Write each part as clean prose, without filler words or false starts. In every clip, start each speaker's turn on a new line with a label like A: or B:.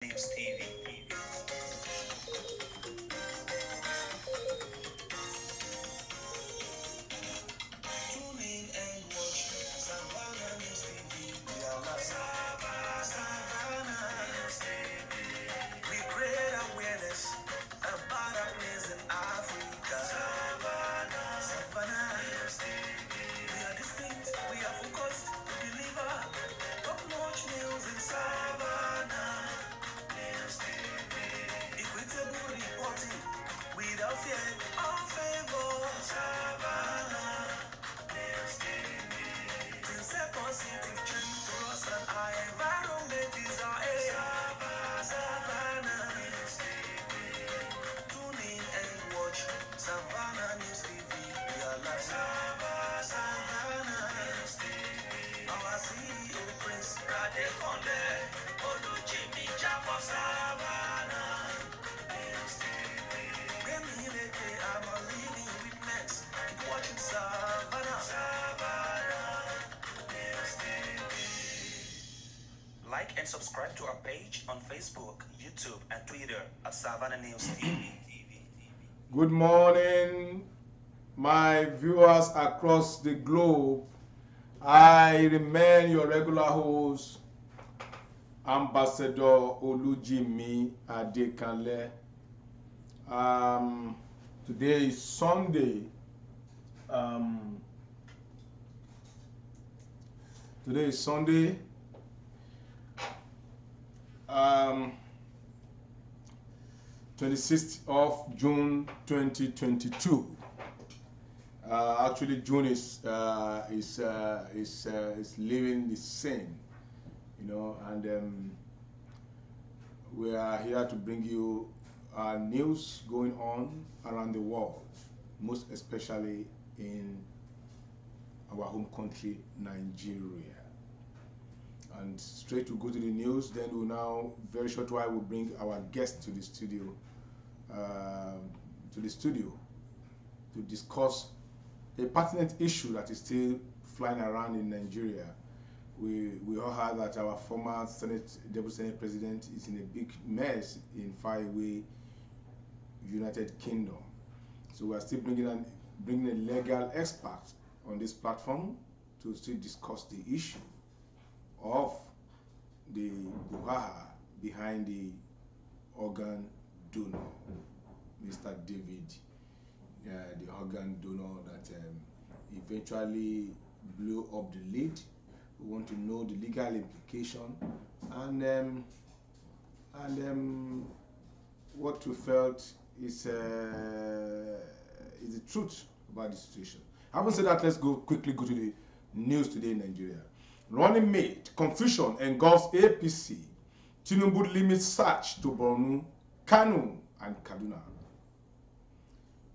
A: News TV. Tune in and watch Savannah News TV. We are live. Savannah News TV. We create awareness about our place in Africa. Savannah News TV. We are distinct, we are focused, we deliver top-notch news in Savannah News TV. Equitable reporting without fear or favor. Savannah News TV. Sincere positive change for us and our environment is our aim. Savannah News TV. Tune in and watch Savannah News TV. We are live. Savannah News TV. Our CEO Prince Radekonde Olujimi Japo Savannah News TV. I'm a living witness. Keep watching Savannah News TV. Like and subscribe to our page on Facebook, YouTube, and Twitter at Savannah News TV.
B: Good morning, my viewers across the globe. I remain your regular host, Ambassador Olujimi Adekanle. Today is Sunday. Today is Sunday. 26th of June 2022. Actually, June is living the same, and we are here to bring you news going on around the world, most especially in our home country, Nigeria. And straight to go to the news. Then we'll now, very short while, we'll bring our guest to the studio, to discuss a pertinent issue that is still flying around in Nigeria. We all heard that our former Deputy Senate President is in a big mess in faraway United Kingdom. So we are still bringing a legal expert on this platform to still discuss the issue of the brouhaha behind the organ donor, Mr. David, the organ donor that eventually blew up the lid. We want to know the legal implication and what we felt is the truth about the situation. Having said that, let's quickly go to the news today in Nigeria. Running mate, confusion engulfs APC. Tinubu limits search to Borno, Kano, and Kaduna.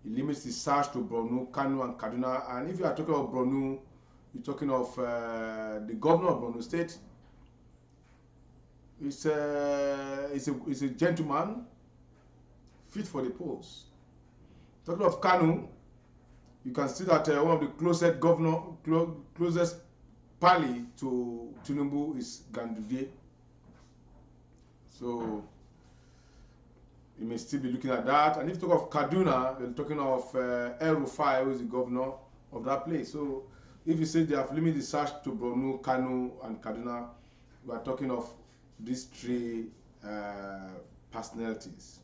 B: He limits the search to Borno, Kano, and Kaduna. And if you are talking of Borno, you're talking of the governor of Borno State. It's a gentleman fit for the post. Talking of Kano, you can see that one of the closest closest pally to Tinubu is Ganduje. So you may still be looking at that. And if you talk of Kaduna, you're talking of El Rufai, who is the governor of that place. So if you say they have limited the search to Borno, Kano, and Kaduna, we are talking of these three personalities.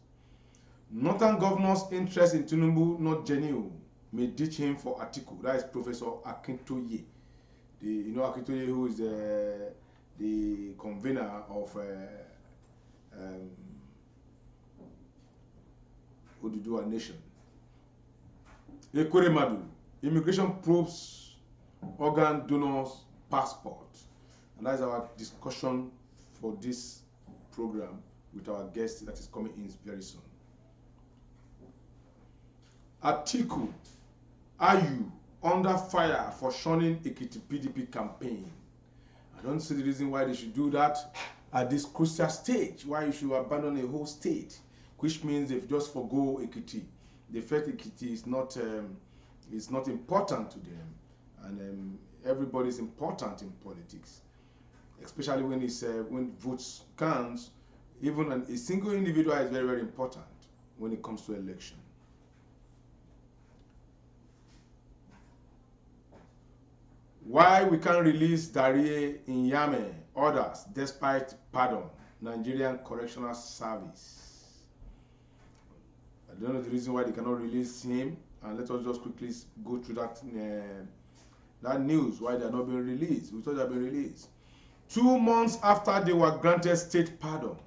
B: Northern governors' interest in Tinubu not genuine may ditch him for Atiku. That is Professor Akintoye. Akintoye, who is the convener of Oduduwa Nation. Equitable. Immigration probes organ donors' passport. And that is our discussion for this program with our guest that is coming in very soon. Atiku, are you under fire for shunning Ekiti PDP campaign? I don't see the reason why they should do that at this crucial stage, why you should abandon a whole state, which means they've just forgo Ekiti. They felt Ekiti is not important to them, and everybody is important in politics, especially when when votes counts. Even a single individual is very, very important when it comes to election. Why we can't release Darie in Yemen orders despite pardon, Nigerian Correctional Service. I don't know the reason why they cannot release him, and let us just quickly go through that news, why they are not being released. We thought they have been released. 2 months after they were granted state pardon,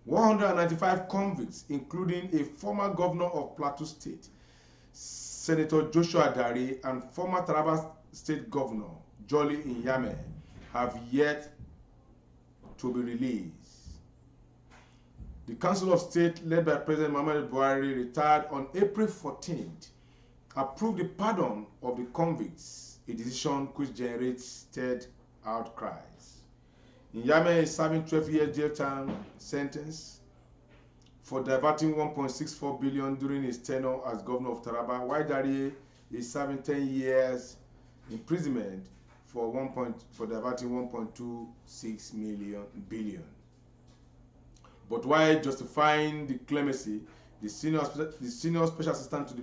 B: 195 convicts, including a former governor of Plateau State, Senator Joshua Darie, and former Taraba State Governor Jolly in Yemen, have yet to be released. The Council of State, led by President Muhammadu Buhari, retired on April 14th, approved the pardon of the convicts, a decision which generated outcries. In Yemen is serving 12-year jail term sentence for diverting 1.64 billion during his tenure as governor of Taraba, while Darie is serving 10 years imprisonment for diverting 1.26 billion. But while justifying the clemency, the senior special assistant to the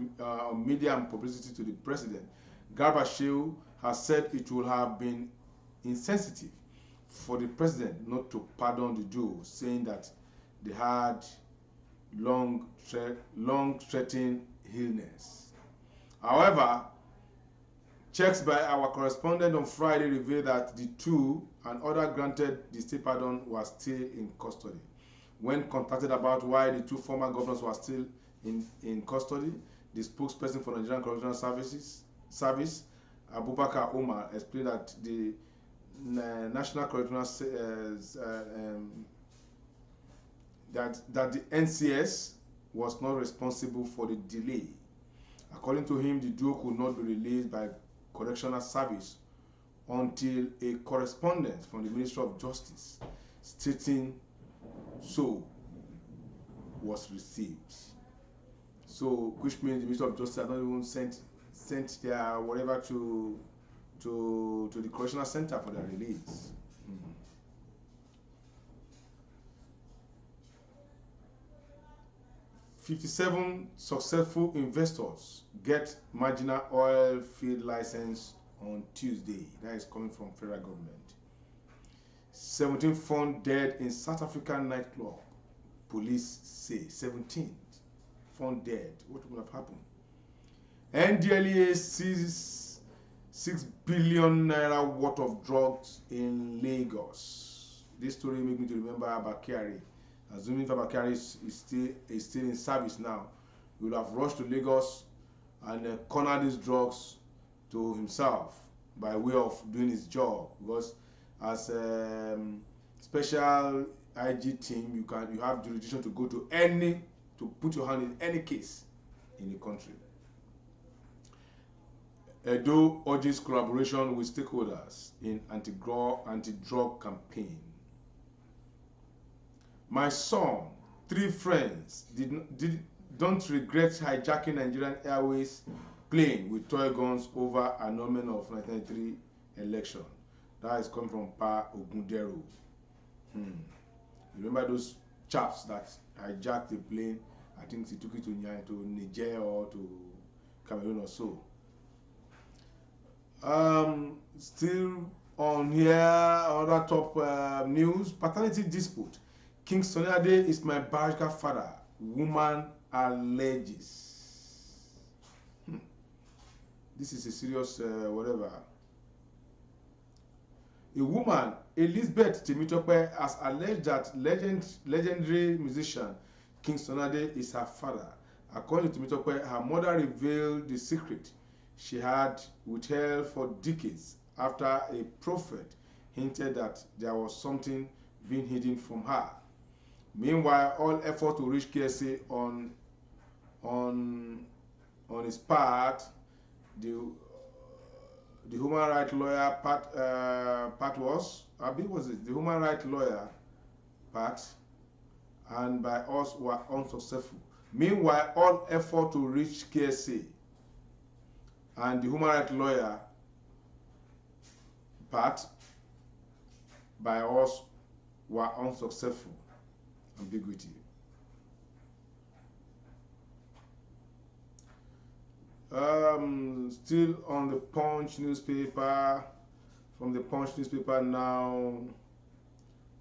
B: media and publicity to the president, Garba Shehu, has said it would have been insensitive for the president not to pardon the duo, saying that they had long-threatening illness. However, checks by our correspondent on Friday revealed that the two and other granted the state pardon were still in custody. When contacted about why the two former governors were still in custody, the spokesperson for Nigerian Correctional Service, Abubakar Omar, explained that the National Correctional that the NCS was not responsible for the delay. According to him, the duo could not be released by Correctional Service until a correspondence from the Ministry of Justice stating so was received. So, which means the Ministry of Justice has not even sent their whatever to the Correctional Center for their release. 57 successful investors get marginal oil field license on Tuesday. That is coming from federal government. 17 found dead in South African nightclub. Police say 17 found dead. What would have happened? NDLEA seizes 6 billion naira worth of drugs in Lagos. This story made me to remember Abakari. Assuming Abakari is still in service now, he would have rushed to Lagos and cornered these drugs to himself by way of doing his job. Because as special IG team, you have jurisdiction to go to put your hand in any case in the country. Edo urges collaboration with stakeholders in anti-drug campaign. My son, 3 friends don't regret hijacking Nigerian Airways plane with toy guns over annulment of 1993 election. That is coming from Pa Ogundero. You remember those chaps that hijacked the plane? I think they took it to Niger or to Cameroon or so. Still on here, another top news: paternity dispute. King Sunny Ade is my biological father. Woman alleges. This is a serious whatever. A woman, Elizabeth Temitope, has alleged that legendary musician King Sunny Ade is her father. According to Temitope, her mother revealed the secret she had withheld for decades after a prophet hinted that there was something being hidden from her. Meanwhile, all effort to reach KSA on his part, the human rights lawyer the human rights lawyer part, and by us were unsuccessful. Meanwhile, all effort to reach KSA and the human rights lawyer part by us were unsuccessful. ambiguity. Still on the Punch newspaper. From the Punch newspaper now,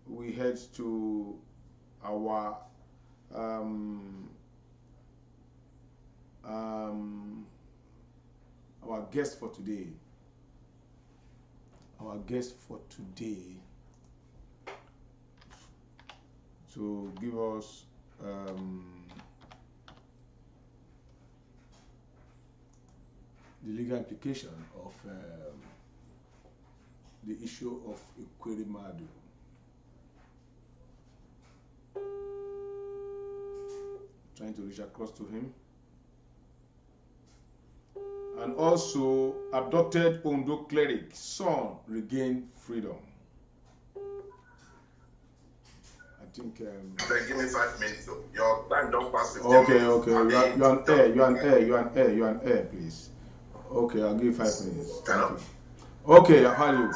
B: we head to our guest for today. Our guest for today to give us the legal implication of the issue of equitable. Trying to reach across to him. And also, abducted Ondo cleric son regained freedom. I think.
C: Give me 5 minutes. Though. Your time don't pass.
B: Okay. You're on air, please. Okay, I'll give you 5 minutes. Thank you. Okay, how are you?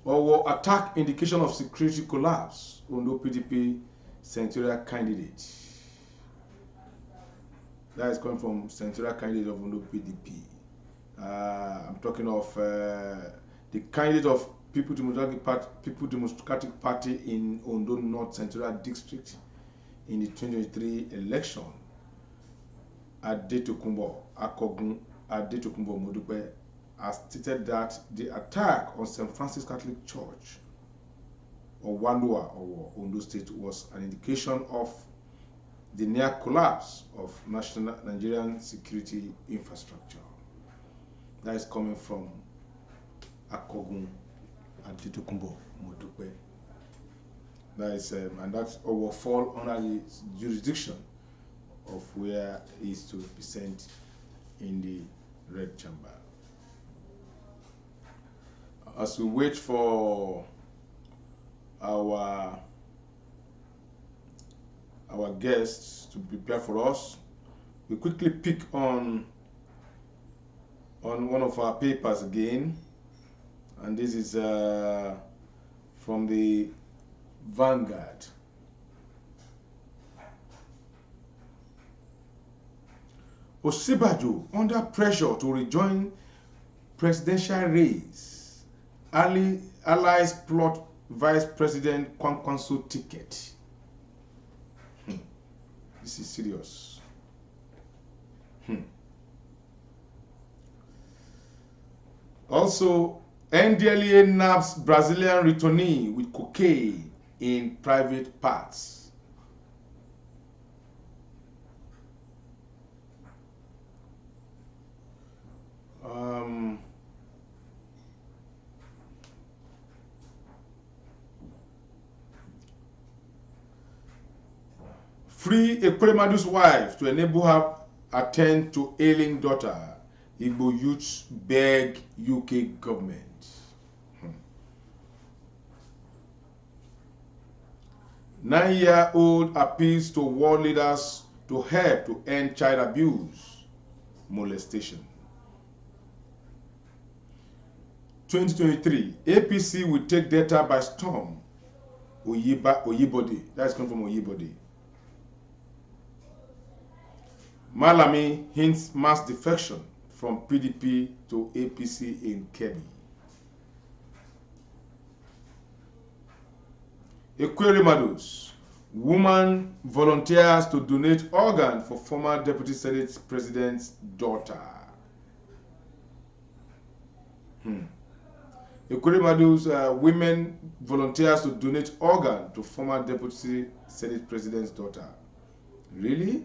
B: Or attack indication of security collapse. Ondo PDP senatorial candidate. That is coming from senatorial candidate of Ondo PDP. I'm talking of the candidate of People Democratic Party in Ondo North Senatorial District in the 2023 election. Adetokunbo Modupe has stated that the attack on St. Francis Catholic Church or Walua or Ondo State was an indication of the near collapse of national Nigerian security infrastructure. That is coming from Akogun Adetokunbo Modupe. That is, and that will fall under the jurisdiction of where he is to represent in the Red Chamber. As we wait for our guests to prepare for us, we quickly pick on one of our papers again, and this is from the Vanguard. Osibajo under pressure to rejoin presidential race. Allies plot Vice President Kwankwanso ticket. This is serious. Also, NDLEA nabs Brazilian returnee with cocaine in private parts. Free Ekwemadu's wife to enable her attend to ailing daughter. Igbo youths beg UK government. 9-year-old appeals to world leaders to help to end child abuse, molestation. 2023, APC will take data by storm. Oyibode, that is coming from Oyibode. Malami hints mass defection from PDP to APC in Kebbi. Ekweremados, woman volunteers to donate organ for former Deputy Senate President's daughter. Ekweremados, women volunteers to donate organ to former Deputy Senate President's daughter. Really?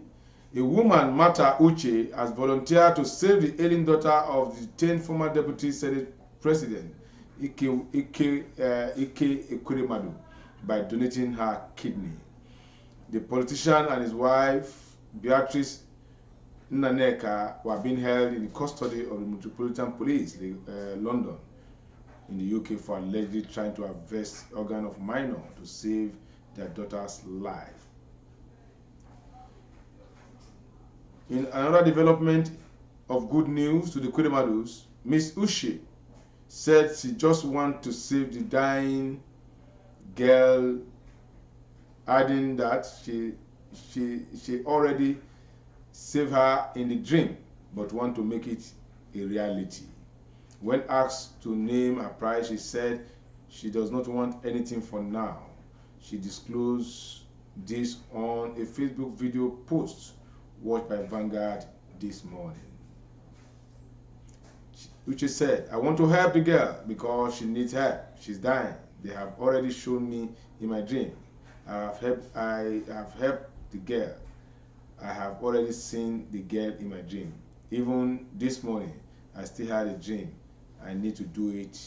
B: A woman, Mata Uche, has volunteered to save the ailing daughter of the detained former Deputy Senate President, Ike Ekweremadu, by donating her kidney. The politician and his wife, Beatrice Nnaneka, were being held in the custody of the Metropolitan Police, London, in the UK for allegedly trying to harvest organ of minor to save their daughter's life. In another development, of good news to the Kwedemados. Miss Uche said she just wants to save the dying girl, adding that she already saved her in the dream, but want to make it a reality. When asked to name a price, she said she does not want anything for now. She disclosed this on a Facebook video post watched by Vanguard this morning. Uche said, I want to help the girl because she needs help. She's dying. They have already shown me in my dream. I have helped the girl. I have already seen the girl in my dream. Even this morning, I still had a dream. I need to do it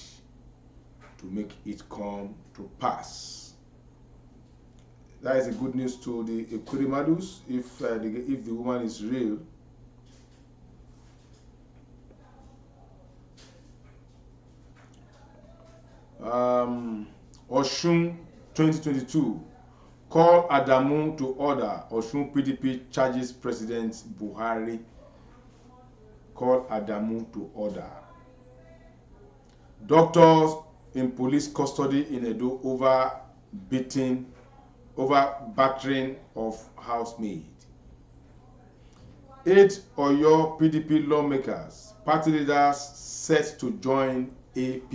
B: to make it come to pass. That is a good news to the Kwedemados. If the woman is real, Osun 2022, call Adamu to order. Osun PDP charges President Buhari. Call Adamu to order. Doctors in police custody in Edo over battering of housemaid. 8 Oyo PDP lawmakers, party leaders set to join APC.